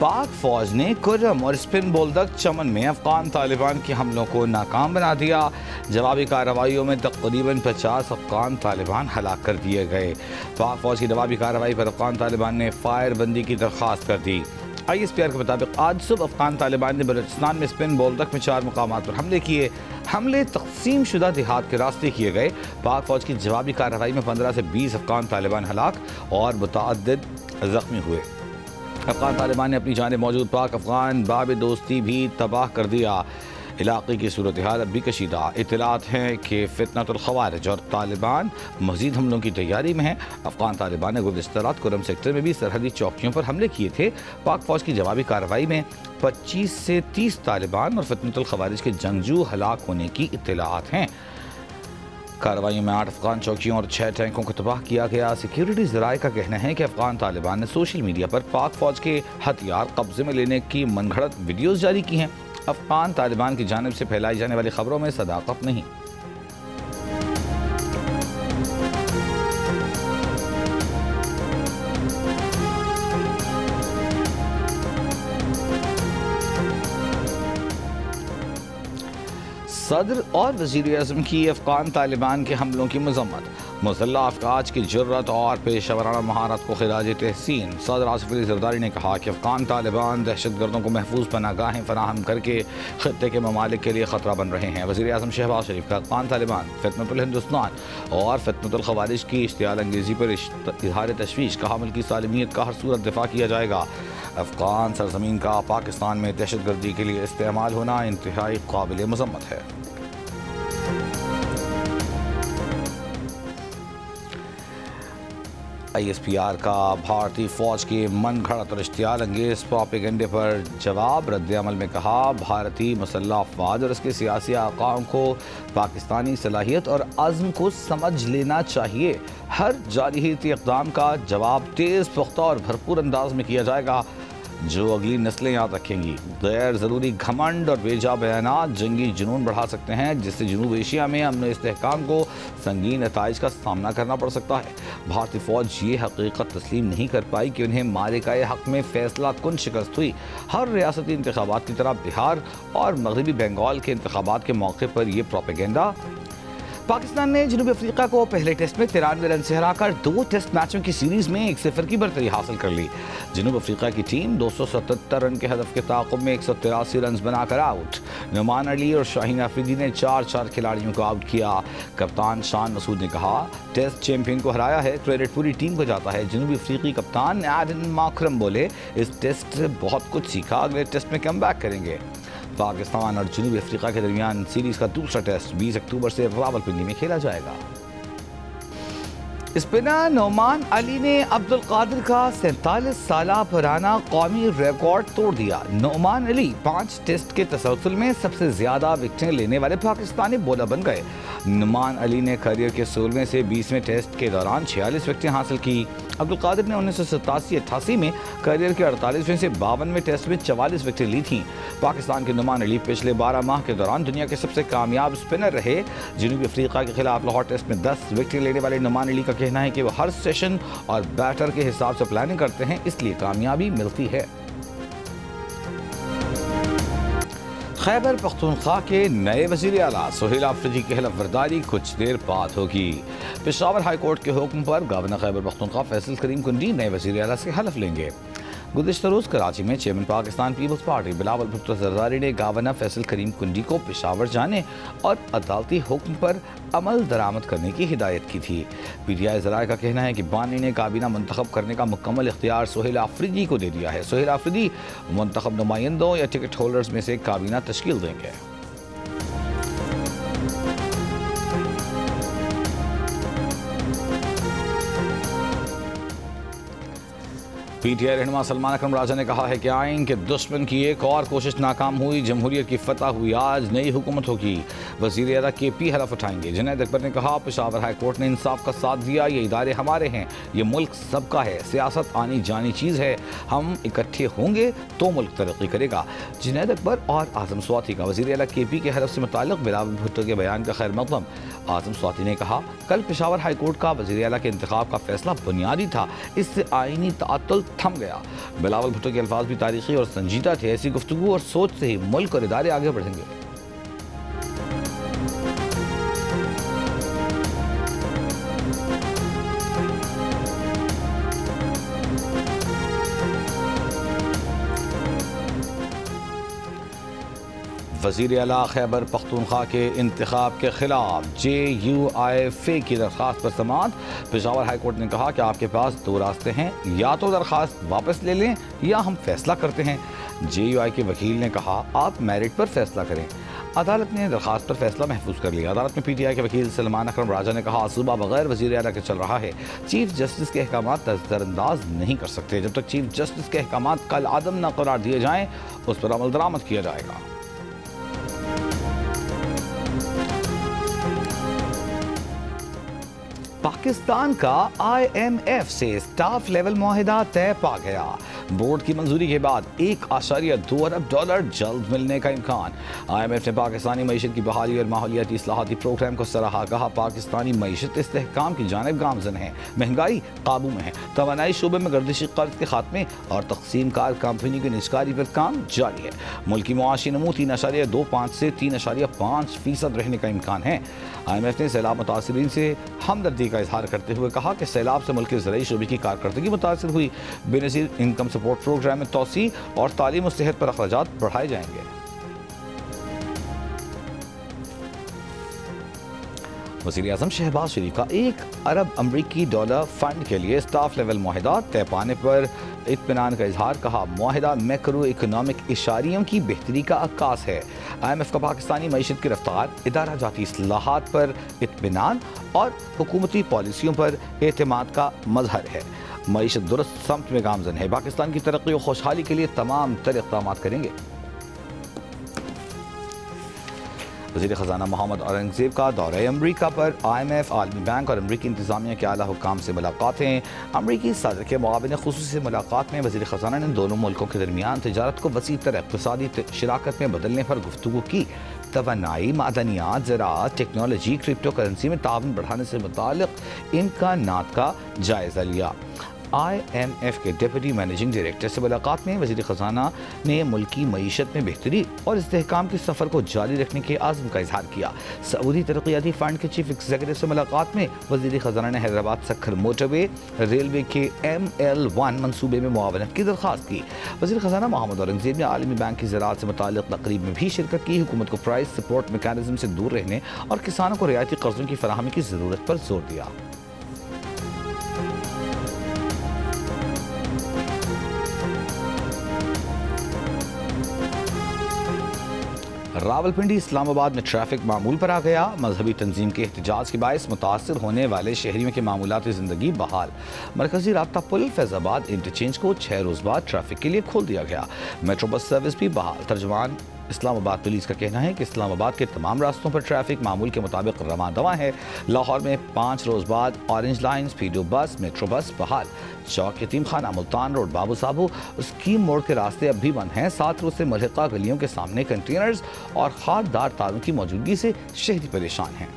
पाक फौज ने कुर्रम और स्पिन बोल्दक चमन में अफगान तालिबान के हमलों को नाकाम बना दिया। जवाबी कार्रवाइयों में तकरीबन 50 अफगान तालिबान हलाक कर दिए गए। पाक फौज की जवाबी कार्रवाई पर अफगान तालिबान ने फायरबंदी की दरख्वास्त कर दी। ISPR के मुताबिक आज सुबह अफगान तालिबान ने बलूचिस्तान में स्पिन बोल्दक में 4 मुकामात पर हमले किए। हमले तकसीम शुदा देहात के रास्ते किए गए। पाक फौज की जवाबी कार्रवाई में 15 से 20 अफगान तालिबान हलाक और मुतअद्दिद जख्मी हुए। अफगान तालिबान ने अपनी जाने मौजूद पाक अफगान बाब दोस्ती भी तबाह कर दिया। इलाके की सूरत हाल अब भी कशीदा। इत्तलात हैं कि फितनतुल खवारिज और तालिबान मज़ीद हमलों की तैयारी में है। अफगान तालिबान ने गुज़िश्ता रात कुर्रम सेक्टर में भी सरहदी चौकियों पर हमले किए थे। पाक फौज की जवाबी कार्रवाई में 25 से 30 तालिबान और फितनतुल खवारिज के जंगजू हलाक होने की इत्तलात हैं। कार्रवाई में 8 अफगान चौकियों और 6 टैंकों को तबाह किया गया। सिक्योरिटी ज़राए का कहना है कि अफगान तालिबान ने सोशल मीडिया पर पाक फौज के हथियार कब्जे में लेने की मनगढ़ंत वीडियोज़ जारी की हैं। अफगान तालिबान की जानिब से फैलाई जाने वाली खबरों में सदाकत नहीं। सदर और वज़ीर-ए-आज़म की अफगान तालिबान के हमलों की मज़म्मत। मुसल्लह अफवाज की जुर्रत और पेशेवराना महारत को खिराज तहसीन। सदर आसिफ अली ज़रदारी ने कहा कि अफगान तालिबान दहशतगर्दों को महफूज पनागाहें फराहम करके खत्ते के ममालिक के लिए ख़तरा बन रहे हैं। वज़ीर-ए-आज़म शहबाज शरीफ का अफगान तालिबान, फितनतुल हिंदुस्तान और फितनतुल खवारिज की इश्तियाल अंगेज़ी पर इज़हार तशवीश। कहा मुल्की सालिमियत का हर सूरत दिफा किया जाएगा। अफगान सरजमीन का पाकिस्तान में दहशतगर्दी के लिए इस्तेमाल होना इंतहाई काबिल मज़म्मत है। ISPR का भारतीय फौज के मन घड़त और इश्तियाल अंगेज प्रोपेगेंडे पर जवाब। रद्द-ए-अमल में कहा भारतीय मुसल्लह अफवाज और इसके सियासी आकाओं को पाकिस्तानी सलाहियत और अज़्म को समझ लेना चाहिए। हर जारही इक़दाम का जवाब तेज़, पुख्ता और भरपूर अंदाज में किया जाएगा जो अगली नस्लें याद रखेंगी। गैर ज़रूरी घमंड और बेजा बयानात जंगी जुनून बढ़ा सकते हैं, जिससे जनूब एशिया में अमन इस्तेहकाम को संगीन नताइज का सामना करना पड़ सकता है। भारतीय फ़ौज ये हकीकत तस्लीम नहीं कर पाई कि उन्हें मालिकाए हक़ में फ़ैसला कुन शिकस्त हुई। हर रियासती इंतखाबात की तरह बिहार और मगरबी बंगाल के इंतखाबात के मौके पर यह प्रोपेगेंडा। पाकिस्तान ने जनूबी अफ्रीका को पहले टेस्ट में 93 रन से हराकर 2 टेस्ट मैचों की सीरीज़ में 1-0 की बरतरी हासिल कर ली। जनूब अफ्रीका की टीम 277 रन के हदफ के ताक़ुब में 183 रन बनाकर आउट। नुमान अली और शाहीन अफरीदी ने 4-4 खिलाड़ियों को आउट किया। कप्तान शान मसूद ने कहा टेस्ट चैंपियन को हराया है, क्रेडिट पूरी टीम को जाता है। जनूबी अफ्रीकी कप्तान एडन माकरम बोले इस टेस्ट से बहुत कुछ सीखा, अगले टेस्ट में कम बैक करेंगे। पाकिस्तान और जनूबी अफ्रीका के दरमियान सीरीज़ का दूसरा टेस्ट 20 अक्टूबर से रावलपिंडी में खेला जाएगा। स्पिनर नोमान अली ने अब्दुल कादिर का 47 साला पुराना कौमी रिकॉर्ड तोड़ दिया। नोमान अली 5 टेस्ट के तसलसल में सबसे ज़्यादा विकेटें लेने वाले पाकिस्तानी बॉलर बन गए। नोमान अली ने करियर के 16वें से 20वें टेस्ट के दौरान 46 विकेटें हासिल की। अब्दुल कादिर ने 1987-88 में करियर के 48वें से 52वें टेस्ट में 44 विकेटें ली थीं। पाकिस्तान के नोमान अली पिछले 12 माह के दौरान दुनिया के सबसे कामयाब स्पिनर रहे। जनूबी अफ्रीका के खिलाफ लाहौर टेस्ट में 10 विकेटें लेने वाले नोमान अली का कहना है कि वो हर सेशन और बैटर के हिसाब से प्लानिंग करते हैं, इसलिए कामयाबी मिलती है। खैबर पख्तूनख्वा के नए वज़ीर आला सोहेल आफरीदी की हलफ बर्दारी कुछ देर बाद होगी। पेशावर हाई कोर्ट के हुक्म पर गवर्नर खैबर पख्तूनख्वा फैसल करीम कुंडी नए वज़ीर आला से हलफ लेंगे। गुज़िश्ता रोज़ कराची में चेयरमैन पाकिस्तान पीपल्स पार्टी बिलावल भुट्टो ज़रदारी ने गवर्नर फैसल करीम कुंडी को पेशावर जाने और अदालती हुक्म पर अमल दरामद करने की हिदायत की थी। PTI ज़राए का कहना है कि बानी ने काबीना मुंतखब करने का मुकम्मल इख्तियार सोहेल आफरीदी को दे दिया है। सोहेल आफरीदी मुंतखब नुमाइंदों या टिकट होल्डर्स में से काबीना तश्कील देंगे। PTI रहनुमा सलमान अकरम राजा ने कहा है कि आइन के दुश्मन की एक और कोशिश नाकाम हुई, जमहूरियत की फतह हुई, आज नई हुकूमत होगी। वज़ीर आला KP हलफ उठाएंगे। जुनैद अकबर ने कहा पेशावर हाई कोर्ट ने इंसाफ का साथ दिया, ये इदारे हमारे हैं, ये मुल्क सबका है, सियासत आनी जानी चीज़ है, हम इकट्ठे होंगे तो मुल्क तरक्की करेगा। जुनैद अकबर और आज़म स्वाति का वज़ीर आला KP के हलफ से मुताल्लिक़ बिलावल भुट्टो के बयान का खैर मक़दम। आज़म स्वाति ने कहा कल पेशावर हाई कोर्ट का वज़ीर आला के इंतखाब का फैसला बुनियादी था, इससे आइनी तातुल थम गया। बिलावल भुट्टो के अल्फाज भी तारीखी और संजीदा थे। ऐसी गुफ्तगू और सोच से ही मुल्क और इदारे आगे बढ़ेंगे। वज़ीर आला खैबर पख्तूनख्वा के इंतखाब के खिलाफ JUIF की दरख्वास्त पर समाअत। पेशावर हाई कोर्ट ने कहा कि आपके पास दो रास्ते हैं, या तो दरख्वास्त वापस ले लें या हम फैसला करते हैं। JUI के वकील ने कहा आप मेरिट पर फैसला करें। अदालत ने दरख्वास्त पर फैसला महफूज कर लिया। अदालत में PTI के वकील सलमान अकरम राजा ने कहा सूबा बगैर वज़ीर आला के चल रहा है। चीफ जस्टिस के अहकाम नज़रअंदाज नहीं कर सकते। जब तक चीफ जस्टिस के अहकाम कल आदम न करार दिए जाएँ उस पर अमल दरामद किया जाएगा। पाकिस्तान का IMF से स्टाफ लेवल मुआहिदा तय पा गया। बोर्ड की मंजूरी के बाद $1.2 अरब जल्द मिलने का इम्कान। IMF ने पाकिस्तानी मईशत की बहाली और माहौलियाती इस्लाहाती प्रोग्राम को सराहा। कहा पाकिस्तानी मईशत इस्तेहकाम की जानिब गामजन है, महंगाई काबू में है, तवानाई शोबे में गर्दिशी कर्ज के खात्मे और तकसीम कार कंपनी की निजकारी पर काम जारी है। मुल्की मुआशी नमू 3.25 से 3.5% रहने का इम्कान है। IMF ने सैलाब मुतासिरीन से हमदर्दी का इजहार करते हुए कहा कि सैलाब से मुल्क के ज़राई शोबे की कारकर्दगी मुतासिर हुई। बेनज़ीर इनकम सपोर्ट प्रोग्राम में तोसी और तालीम और सेहत पर अखराजात बढ़ाए जाएंगे। वज़ीर आज़म शहबाज शरीफ का $1 अरब अमरीकी फंड के लिए स्टाफ लेवल मुआहिदा तय पाने पर इत्मीनान का इजहार। कहा मुआहिदा मैक्रो इकोनॉमिक इशारियों की बेहतरी का अक्कास है। IMF का पाकिस्तानी मईशत की रफ्तार, इदारा जाती इस्लाहात पर इत्मीनान और हुकूमती पॉलिसियों पर एतमाद का मजहर है। मईशत दुरुस्त समत में गामजन है। पाकिस्तान की तरक्की और खुशहाली के लिए तमाम तर इक़दाम करेंगे। वज़ीर ख़ज़ाना मोहम्मद औरंगज़ेब का दौरा अमरीका पर। IMF, आलमी बैंक और अमरीकी इंतज़ामिया के आला हुक्काम से मुलाकातें। अमरीकी सदर के मुआविन ख़ुसूसी से मुलाकात में वज़ीर ख़ज़ाना ने दोनों मुल्कों के दरमियान तिजारत को वसी तर इक़्तिसादी शराकत में बदलने पर गुफ्तगू की। तवानाई, मादनियात, ज़राअत, टेक्नोलॉजी, क्रिप्टो करेंसी में ताउन बढ़ाने से मुताल्लिक़ इम्कानात का जायज़ा लिया। IMF के डिप्टी मैनेजिंग डायरेक्टर से मुलाकात में वज़ीर ख़ज़ाना ने मुल्की मईशत में बेहतरी और इस्तेहकाम के सफ़र को जारी रखने के आज़म का इजहार किया। सऊदी तरक्याती फ़ंड के चीफ एग्जीक्यूटिव से मुलाकात में वज़ीर ख़ज़ाना ने हैदराबाद सक्खर मोटरवे रेलवे के ML1 मनसूबे में मुआवनत की दरख्वास्त की। वज़ीर ख़ज़ाना मोहम्मद औरंगज़ेब ने आलमी बैंक की ज़राअत से मुताल्लिक़ तक़रीब में भी शिरकत की। हुकूमत को प्राइस सपोर्ट मैकेनिज़्म से दूर रहने और किसानों को रियायती कर्ज़ों की फराहमी की ज़रूरत पर जोर दिया। रावलपिंडी इस्लामाबाद में ट्रैफिक मामूल पर आ गया। मजहबी तंजीम के एहतजाज के बायस मुतासर होने वाले शहरियों की मामूलाती ज़िंदगी बहाल। मरकजी राब्ता पुल फैज़ाबाद इंटरचेंज को 6 रोज़ बाद ट्रैफिक के लिए खोल दिया गया। मेट्रो बस सर्विस भी बहाल। तर्जुमान इस्लामाबाद पुलिस का कहना है कि इस्लामाबाद के तमाम रास्तों पर ट्रैफिक मामूल के मुताबिक रवां दवा है। लाहौर में 5 रोज़ बाद ऑरेंज लाइन, स्पीडो बस, मेट्रो बस बहाल। चौक यतीम खाना, मुल्तान रोड, बाबू साबू, स्कीम मोड़ के रास्ते अब भी बंद हैं। 7 रोज से मलहका गलियों के सामने कंटेनर्स और खारदार तारों की मौजूदगी से शहरी परेशान हैं।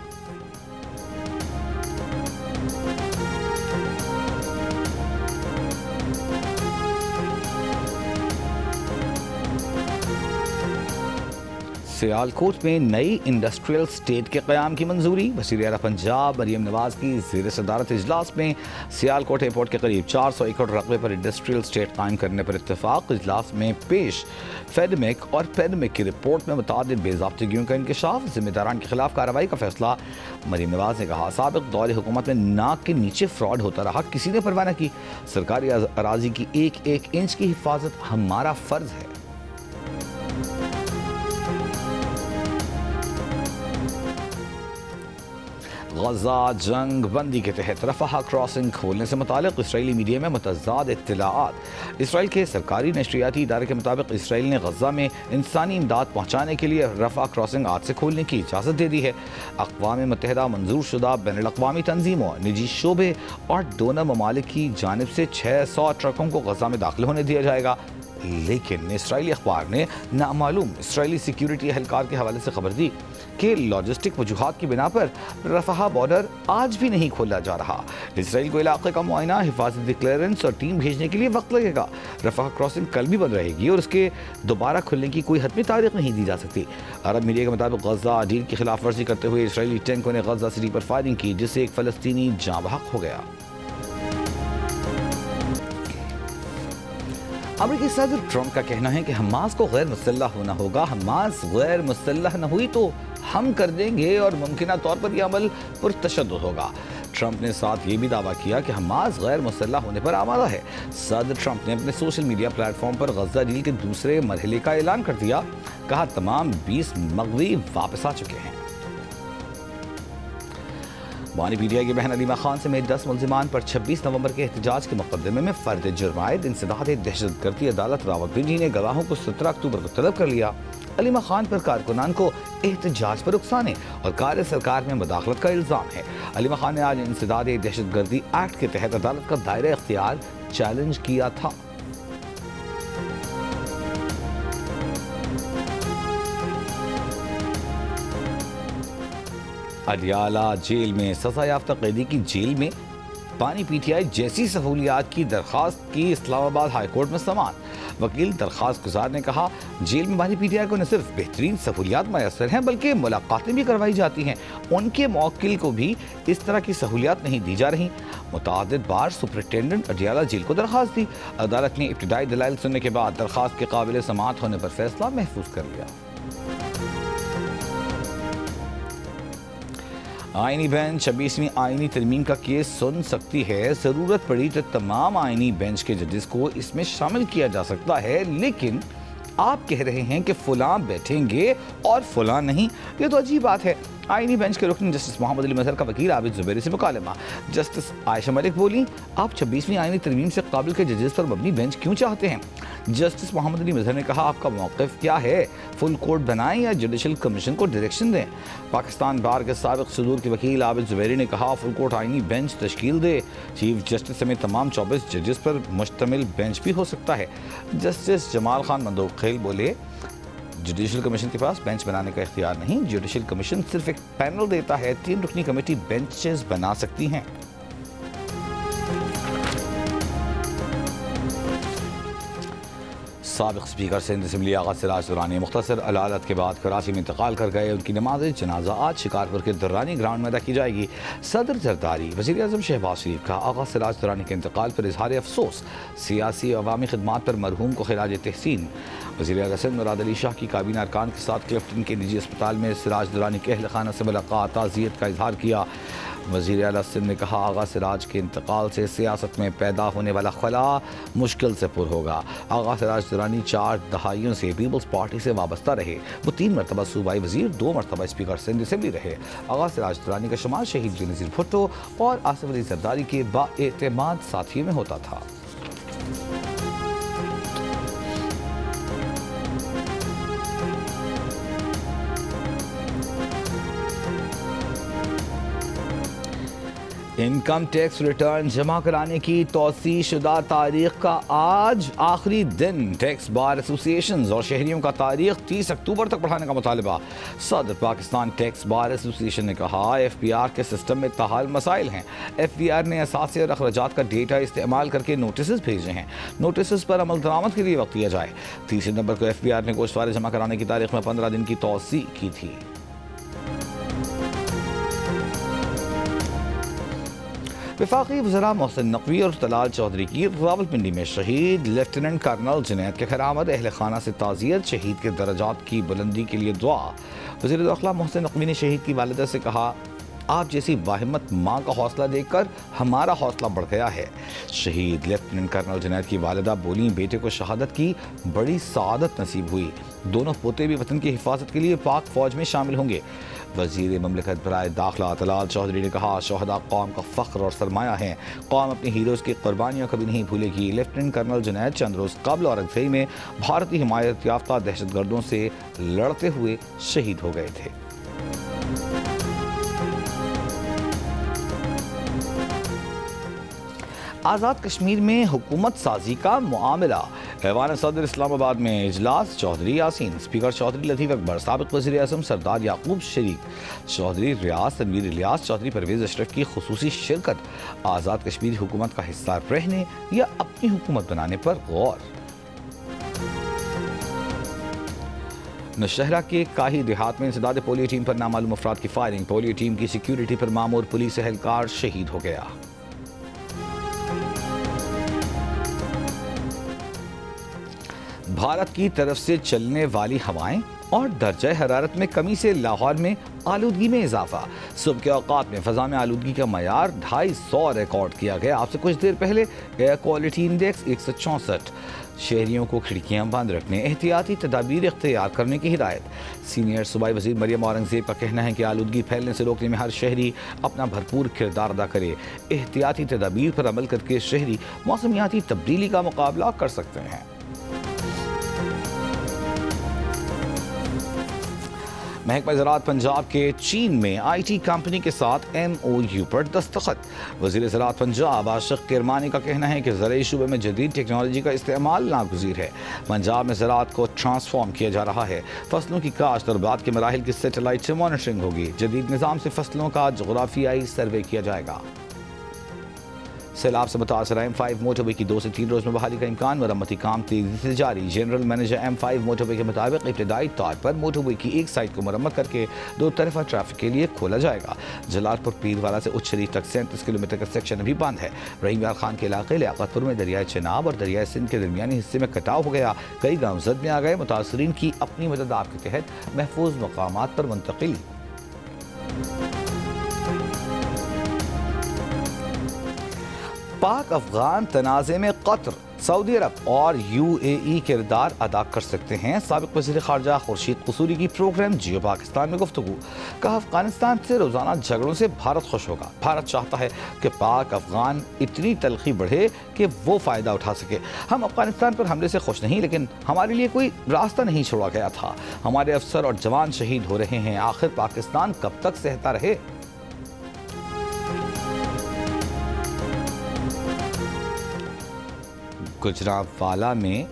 सियालकोट में नई इंडस्ट्रियल स्टेट के क़याम की मंजूरी। वज़ीर आला पंजाब मरीम नवाज की ज़ेर सदारत इजलास में सियालकोट एयरपोर्ट के करीब 400 एकड़ रकबे पर इंडस्ट्रियल स्टेट कायम करने पर इत्तेफाक। इजलास में पेश फेडमिक और पेडमिक की रिपोर्ट में मुतादिद बेज़ाब्तगियों का इंकशाफ, जिम्मेदारान के खिलाफ कार्रवाई का फैसला। मरीम नवाज ने कहा साबिक़ दौर हुकूमत में नाक के नीचे फ्रॉड होता रहा, किसी ने परवाह न की। सरकारी अराजी की 1-1 इंच की हिफाजत हमारा फ़र्ज है। गजा जंग बंदी के तहत रफ़ा क्रॉसिंग खोलने से मुतालिक इसराइली मीडिया में मुतज़ाद इत्तलाआत। इसराइल के सरकारी नशरियाती इदारे के मुताबिक इसराइल ने गजा में इंसानी इमदाद पहुँचाने के लिए रफ़ा क्रॉसिंग आज से खोलने की इजाज़त दे दी है। अक़वाम मुत्तहिदा मंजूर शुदा बैनुल अक़वामी तंजीमों, निजी शोबे और डोनर ममालिक की जानिब से 600 ट्रकों को गजा में दाखिल होने दिया जाएगा। लेकिन इसराइली अखबार ने नामालूम इसराइली सिक्योरिटी एहलकार के हवाले से खबर दी कि लॉजिस्टिक वजूहात की बिना पर रफहा बॉर्डर आज भी नहीं खोला जा रहा। इसराइल को इलाके का मुआयना, हिफाजती क्लियरेंस और टीम भेजने के लिए वक्त लगेगा। रफहा क्रॉसिंग कल भी बंद रहेगी और उसके दोबारा खुलने की कोई हतमी तारीख नहीं दी जा सकती। अरब मीडिया के मुताबिक गजा डील की खिलाफ वर्जी करते हुए इसराइली टैंकों ने गजा सिटी पर फायरिंग की, जिससे एक फलस्तीनी जाँ बहक हो गया। अमेरिकी सदर ट्रंप का कहना है कि हमास को गैर मुसल्लह होना होगा। हमास गैर मुसल्लह न हुई तो हम कर देंगे और मुमकिन तौर पर यह अमल पुरतशद्दुद होगा। ट्रंप ने साथ ये भी दावा किया कि हमास गैर मुसल्लह होने पर आमादा है। सदर ट्रंप ने अपने सोशल मीडिया प्लेटफॉर्म पर गजा डील के दूसरे मरहले का ऐलान कर दिया। कहा, तमाम 20 मगवी वापस आ चुके हैं। बानी पीटीआई की बहन अलीमा खान समेत 10 मुल्जिमान पर 26 नवंबर के एहतजाज के मुकदमे में फर्द जुर्मायद इंसदाद दहशतगर्दी अदालत रावलपिंडी ने गवाहों को 17 अक्टूबर को तलब कर लिया। अलीमा खान पर कारकुनान को एहतजाज पर उकसाने और कार्य सरकार में मुदाखलत का इल्ज़ाम है। अलीमा खान ने आज इंसदाद दहशतगर्दी एक्ट के तहत अदालत का दायरा इख्तियार चैलेंज किया था। अडियाला जेल में सजा याफ्ता कैदी की जेल में बानी पीटीआई जैसी सहूलियात की दरख्वास्त की इस्लामाबाद हाईकोर्ट में समाअत। वकील दरख्वास्त गुजार ने कहा, जेल में बानी पीटीआई को न सिर्फ बेहतरीन सहूलियात मैसर हैं बल्कि मुलाकातें भी करवाई जाती हैं। उनके मौकिल को भी इस तरह की सहूलियात नहीं दी जा रही। मुतादिद बार सुपरिटेंडेंट अडियाला जेल को दरख्वास्त दी। अदालत ने इब्तिदाई दलाइल सुनने के बाद दरख्वास्त के काबिल समाअत होने पर फैसला महफूज कर लिया। आईनी बेंच 26वीं आईनी तरमीम का केस सुन सकती है। ज़रूरत पड़ी तो तमाम आईनी बेंच के जजेस को इसमें शामिल किया जा सकता है, लेकिन आप कह रहे हैं कि फलां बैठेंगे और फलां नहीं। ये तो अजीब बात है। आईनी बेंच के रुकन जस्टिस मोहम्मद अली मजहर का वकील आबिद जुबैरी से मुकालमा। जस्टिस आयशा मलिक बोली, आप 26वीं आईनी तरमीम से काबिल के जजेस पर मबनी बेंच क्यों चाहते हैं? जस्टिस मोहम्मद अली मजहर ने कहा, आपका मौक़िफ़ क्या है? फुल कोर्ट बनाएं या जुडिशल कमीशन को डायरेक्शन दें? पाकिस्तान बार के साबिक़ सदूर के वकील आबिद जुबैरी ने कहा, फुल कोर्ट आईनी बेंच तश्कील दे। चीफ जस्टिस समेत तमाम 24 जजेस पर मुश्तमिल बेंच भी हो सकता है। जस्टिस जमाल खान मंदोखेल बोले, जुडिशल कमीशन के पास बेंच बनाने का इख्तियार नहीं। जुडिशल कमीशन सिर्फ एक पैनल देता है। 3 रुकनी कमेटी बेंचेस बना सकती हैं। साबिक़ स्पीकर सिंध असम्बली आगा सिराज दुरानी मुख्तसर अदालत के बाद कराची में इंतकाल कर गए। उनकी नमाज जनाजा आज शिकारपुर के दुर्रानी ग्राउंड में अदा की जाएगी। सदर जरदारी वज़ीर आज़म शहबाज शरीफ का आगा सिराज दुरानी के इंतकाल पर इजहार अफसोस। सियासी अवामी खिदमात पर मरहूम को खिराज तहसीन। वज़ीर आज़म मुराद अली शाह की काबीना अरकान के साथ क्लिफ्टन के निजी अस्पताल में सिराज दुरानी के अहल खाना से मुलाकात, ताज़ियत का इजहार किया। वज़ीर आला सिंध ने कहा, आगा सिराज के इंतकाल से सियासत में पैदा होने वाला खला मुश्किल से पुर होगा। आगा सिराज दुरानी 4 दहाइयों से पीपल्स पार्टी से वाबस्ता रहे। वो 3 मरतबा सूबाई वज़ीर, 2 मरतबा स्पीकर सिंध असम्बली रहे। आगा सिराज दुरानी का शुमार शहीद बेनज़ीर भुट्टो और आसिफ अली जरदारी के बाएतमाद साथियों में होता था। इनकम टैक्स रिटर्न जमा कराने की तौसीह शुदा तारीख का आज आखिरी दिन। टैक्स बार एसोसिएशन और शहरियों का तारीख 30 अक्टूबर तक बढ़ाने का मुतालबा। सदर पाकिस्तान टैक्स बार एसोसिएशन ने कहा, FBR के सिस्टम में ताहाल मसाइल हैं। FBR ने असासे और अखराजात का डेटा इस्तेमाल करके नोटिस भेजे हैं। नोटिस पर अमल दरामद के लिए वक्त दिया जाए। 30 नवंबर को FBR ने गोश्तवारे जमा कराने की तारीख में 15 दिन की तौसीह की थी। वफाकी वज़रा मोहसिन नकवी और तलाल चौधरी की रावलपिंडी में शहीद लेफ्टिनेंट कर्नल जुनैद के खैरामद, अहल खाना से ताज़ियत, शहीद के दर्जात की बुलंदी के लिए दुआ। वज़ीर दाखिला मोहसिन नकवी ने शहीद की वालिदा से कहा, आप जैसी बाहिम्मत माँ का हौसला देखकर हमारा हौसला बढ़ गया है। शहीद लेफ्टिनेंट कर्नल जुनैद की वालिदा बोली, बेटे को शहादत की बड़ी सआदत नसीब हुई। दोनों पोते भी वतन की हिफाजत के लिए पाक फौज में शामिल होंगे। वज़ीर ममलिकत बराए दाखिला तलाल चौधरी ने कहा, शहदा कौम का फ़ख्र और सरमाया है। कौम अपने हीरोज़ की कुर्बानियाँ कभी नहीं भूलेगी। लेफ्टिनेंट कर्नल जुनैद चंद रोज़ कबल और अगजई में भारतीय हिमायत याफ्ता दहशतगर्दों से लड़ते हुए शहीद हो गए थे। आज़ाद कश्मीर में हुकूमत साजी का मामला। ऐवान सदर इस्लामाबाद में इजलास। चौधरी यासीन, स्पीकर चौधरी लतीफ़ अकबर, साबिक़ वज़ीर आज़म सरदार याकूब शरीक, चौधरी रियाज तनवीर इलियास, चौधरी परवेज़ अशरफ की खुसूसी शिरकत। आज़ाद कश्मीर हुकूमत का हिस्सा रहने या अपनी हुकूमत बनाने पर गौर। नौशहरा के काही देहात में इंसदाद पोलियो टीम पर नामालूम अफराद की फायरिंग। पोलियो टीम की सिक्योरिटी पर मामूर पुलिस एहलकार शहीद हो गया। भारत की तरफ से चलने वाली हवाएं और दर्जा हरारत में कमी से लाहौर में आलूदगी में इजाफा। सुबह के औकात में फ़ज़ा में आलूदगी का मयार 250 रिकॉर्ड किया गया। आपसे कुछ देर पहले एयर क्वालिटी इंडेक्स 164। शहरियों को खिड़कियां बंद रखने, एहतियाती तदाबीर इख्तियार करने की हिदायत। सीनियर सूबाई वज़ीर मरियम औरंगज़ेब का कहना है कि आलूदगी फैलने से रोकने में हर शहरी अपना भरपूर किरदार अदा करे। एहतियाती तदाबीर पर अमल करके शहरी मौसमियाती तब्दीली का मुकाबला कर सकते हैं। महकमा ज़राअत पंजाब के चीन में IT कंपनी के साथ MOU पर दस्तखत। वज़ीर ज़राअत पंजाब आशिक़ किरमानी का कहना है कि ज़राई शूबे में जदीद टेक्नोलॉजी का इस्तेमाल नागुज़ीर है। पंजाब में ज़राअत को ट्रांसफॉर्म किया जा रहा है। फसलों की काश्त और बाद के मराहिल की सेटेलाइट से मॉनिटरिंग होगी। जदीद निज़ाम से फसलों का जोग्राफियाई सर्वे किया जाएगा। सैलाब से मुतासर M5 मोटरवे की 2 से 3 रोज़ में बहाली का इम्कान। मरम्मती काम तेजी से जारी। जनरल मैनेजर M5 मोटरवे के मुताबिक इब्तदाई तौर पर मोटरवे की एक साइड को मरम्मत करके 2 तरफा ट्रैफिक के लिए खोला जाएगा। जलालपुर पीरवाला से उच्च शरीफ तक 37 किलोमीटर का सेक्शन अभी बंद है। रहीम यार खान के इलाके लियाकतपुर में दरियाए चेनाब और दरियाए सिंध के दरमियानी हिस्से में कटाव हो गया। कई गाँव जद में आ गए। मुतासरीन की अपनी मदद आप के तहत महफूज मकामात पर मुंतकिली। पाक अफगान तनाज़े में कतर, सऊदी अरब और UAE किरदार अदा कर सकते हैं। साबिक़ वज़ीर ख़ारजा खुर्शीद क़सूरी की प्रोग्राम जियो पाकिस्तान में गुफ्तगू। कहा, अफ़गानिस्तान से रोज़ाना झगड़ों से भारत खुश होगा। भारत चाहता है कि पाक अफगान इतनी तलखी बढ़े कि वो फ़ायदा उठा सके। हम अफ़गानिस्तान पर हमले से खुश नहीं, लेकिन हमारे लिए कोई रास्ता नहीं छोड़ा गया था। हमारे अफसर और जवान शहीद हो रहे हैं। आखिर पाकिस्तान कब तक सहता रहे। गुजरांवाला में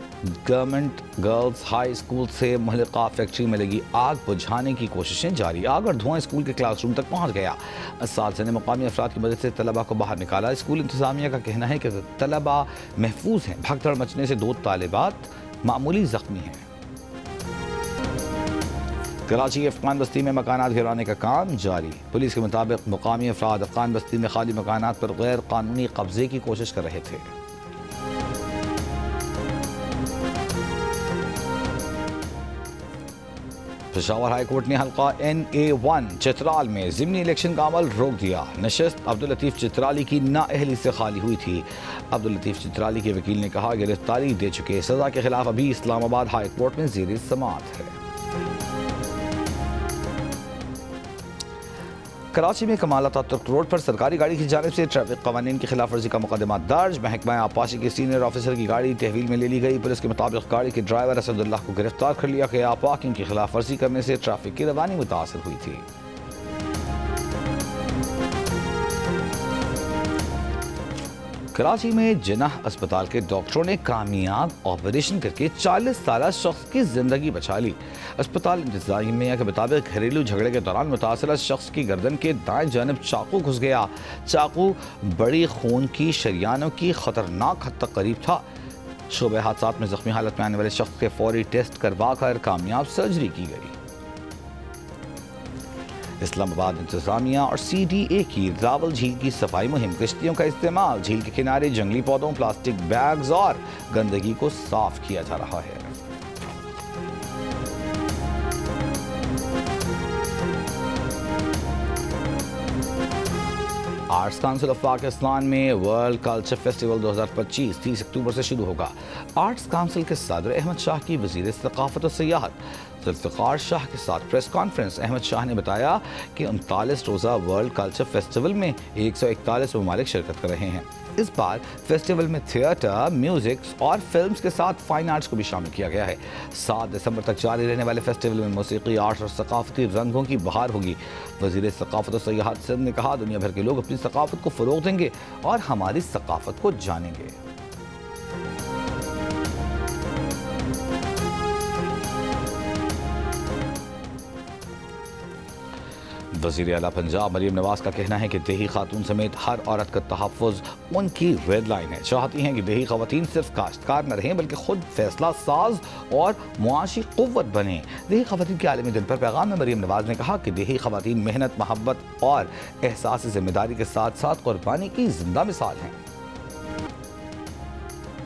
गवर्नमेंट गर्ल्स हाई स्कूल से मुहल्लिका फैक्ट्री में लगी आग बुझाने की कोशिशें जारी। आग और धुआं स्कूल के क्लासरूम तक पहुंच गया। असातिज़ा ने मकामी अफराद की मदद से तलबा को बाहर निकाला। स्कूल इंतजामिया का कहना है कि तलबा महफूज हैं। भगदड़ मचने से 2 तालिबात मामूली जख्मी हैं। कराची अफगान बस्ती में मकानात गिराने का काम जारी। पुलिस के मुताबिक मुकामी अफराद अफगान बस्ती में खाली मकानात पर गैर कानूनी कब्जे की कोशिश कर रहे थे। पेशावर हाई कोर्ट ने हल्का NA1 चित्राल में ज़िमनी इलेक्शन का अमल रोक दिया। नशस्त अब्दुल लतीफ़ चित्राली की नाअहली से खाली हुई थी। अब्दुल लतीफ़ चित्राली के वकील ने कहा, गिरफ्तारी दे चुके सज़ा के खिलाफ अभी इस्लामाबाद हाई कोर्ट में ज़ेर समाअत है। कराची में कमाल अतातुर्क रोड पर सरकारी गाड़ी की जानिब से ट्रैफिक कवानीन की खिलाफ वर्जी का मुकदमा दर्ज। महकमा आबपाशी के सीनियर ऑफिसर की गाड़ी तहवील में ले ली गई। पुलिस के मुताबिक गाड़ी के ड्राइवर असदुल्लाह को गिरफ्तार कर लिया गया। पार्किंग की खिलाफ वर्जी करने से ट्रैफिक की रवानी मुतासर हुई थी। कराची में जिन्नाह अस्पताल के डॉक्टरों ने कामयाब ऑपरेशन करके 40 साल शख्स की जिंदगी बचा ली। अस्पताल इंतजामिया के मुताबिक घरेलू झगड़े के दौरान मुतासरा शख्स की गर्दन के दाएं जानिब चाकू घुस गया। चाकू बड़ी खून की शरियानों की खतरनाक हद तक करीब था। शोबे हादसात में जख्मी हालत में आने वाले शख्स के फौरी टेस्ट करवा कर कामयाब सर्जरी की गई। इस्लामाबाद इंतजामिया और CDA की रावल झील की सफाई मुहिम। किश्तियों का इस्तेमाल, झील के किनारे जंगली पौधों, प्लास्टिक बैग्स और गंदगी को साफ किया जा रहा है। आर्ट्स काउंसिल ऑफ पाकिस्तान में वर्ल्ड कल्चर फेस्टिवल 2025 30 अक्टूबर से शुरू होगा। आर्ट्स काउंसिल के सदर अहमद शाह की वज़ीर सक़ाफ़त और सियाहत ज़ुल्फ़िकार शाह के साथ प्रेस कॉन्फ्रेंस। अहमद शाह ने बताया कि 39 रोज़ा वर्ल्ड कल्चर फेस्टिवल में 141 ममालिक शिरकत कर रहे हैं। इस बार फेस्टिवल में थिएटर, म्यूजिक और फिल्म्स के साथ फाइन आर्ट्स को भी शामिल किया गया है। 7 दिसंबर तक जारी रहने वाले फेस्टिवल में मौसीकी, आर्ट और सकाफती रंगों की बहार होगी। वज़ीर सकाफत और सयाहत सिंध ने कहा, दुनिया भर के लोग अपनी सकाफत को फ़रोग़ देंगे और हमारी सकाफत को जानेंगे। वज़ीर आला पंजाब मरीम नवाज का कहना है कि देही खातून समेत हर औरत का तहफ़्फ़ुज़ उनकी रेड लाइन है। चाहती हैं कि देही ख़वातीन सिर्फ काश्तकार न रहें बल्कि खुद फैसला साज और मुआशी क़ुव्वत बने। देही ख़वातीन के आलमी दिन पर पैगाम में मरीम नवाज ने कहा कि देही ख़वातीन मेहनत, मोहब्बत और एहसास ज़िम्मेदारी के साथ साथ क़ुरबानी की जिंदा मिसाल हैं।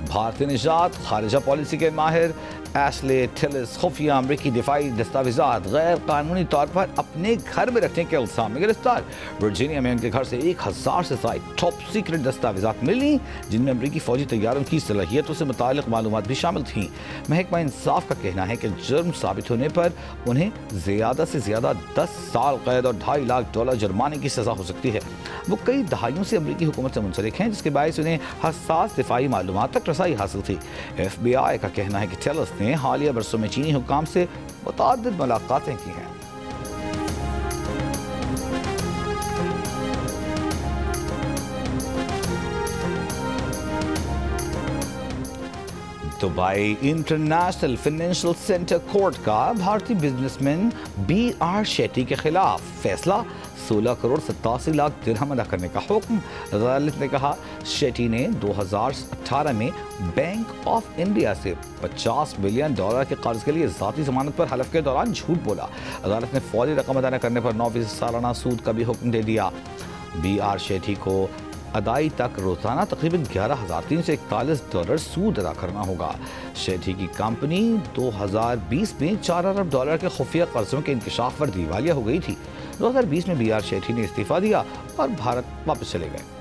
भारतीय निजात खारिजा पॉलिसी के माहिर एशले टिलिस खुफिया अमरीकी दिफाई दस्तावेजात गैर कानूनी तौर पर अपने घर में रखने के इल्जाम में गिरफ्तार। वर्जीनिया में उनके घर से 1000 से ज़ायद टॉप सीक्रेट दस्तावेजात मिली, जिनमें अमरीकी फौजी तैयारों की सलाहियतों से मुताल्लिक़ मालूमात भी शामिल थीं। महकमा इंसाफ का कहना है कि जुर्म साबित होने पर उन्हें ज़्यादा से ज़्यादा 10 साल कैद और $2.5 लाख जुर्माने की सज़ा हो सकती है। वो कई दहाइयों से अमरीकी हुकूमत से मुंसलिक हैं, जिसके बायस उन्हें हसास दिफाई मालूमात तक रसाई हासिल थी। FBI का कहना है कि टिलिस ने हालिया बरसों में चीनी हुक्काम से मुताद्दिद मुलाकातें की हैं। Dubai international financial centre court का भारतीय बिजनेसमैन BR शेट्टी के खिलाफ फैसला। 16 करोड़ 87 लाख दिरहम अदा करने का हुक्म। अदालत ने कहा, शेट्टी ने 2018 में बैंक ऑफ इंडिया से $50 बिलियन के कर्ज के लिए ज़ाती ज़मानत पर हलफ के दौरान झूठ बोला। अदालत ने फौरी रकम अदा न करने पर 9% सालाना सूद का भी हुक्म दे दिया। BR शेट्टी को अदाई तक रोज़ाना तकरीबन $11,341 सूद अदा करना होगा। शेट्टी की कंपनी 2020 में $4 अरब के खुफिया कर्जों के इंकशाफ पर दिवालिया हो गई थी। 2020 में BR शेट्टी ने इस्तीफा दिया और भारत वापस चले गए।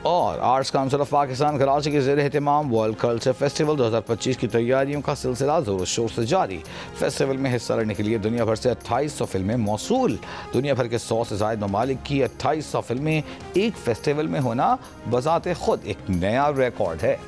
और arts council of Pakistan Karachi के ज़ेर एहतमाम वर्ल्ड कल्चर फेस्टिवल 2025 की तैयारियों का सिलसिला ज़ोर शोर से जारी। फेस्टिवल में हिस्सा लेने के लिए दुनिया भर से 2800 फिल्में मौसूल। दुनिया भर के 100 से ज़ायद ममालिक की 2800 फिल्में एक फेस्टिवल में होना बज़ाते खुद एक नया रिकॉर्ड है।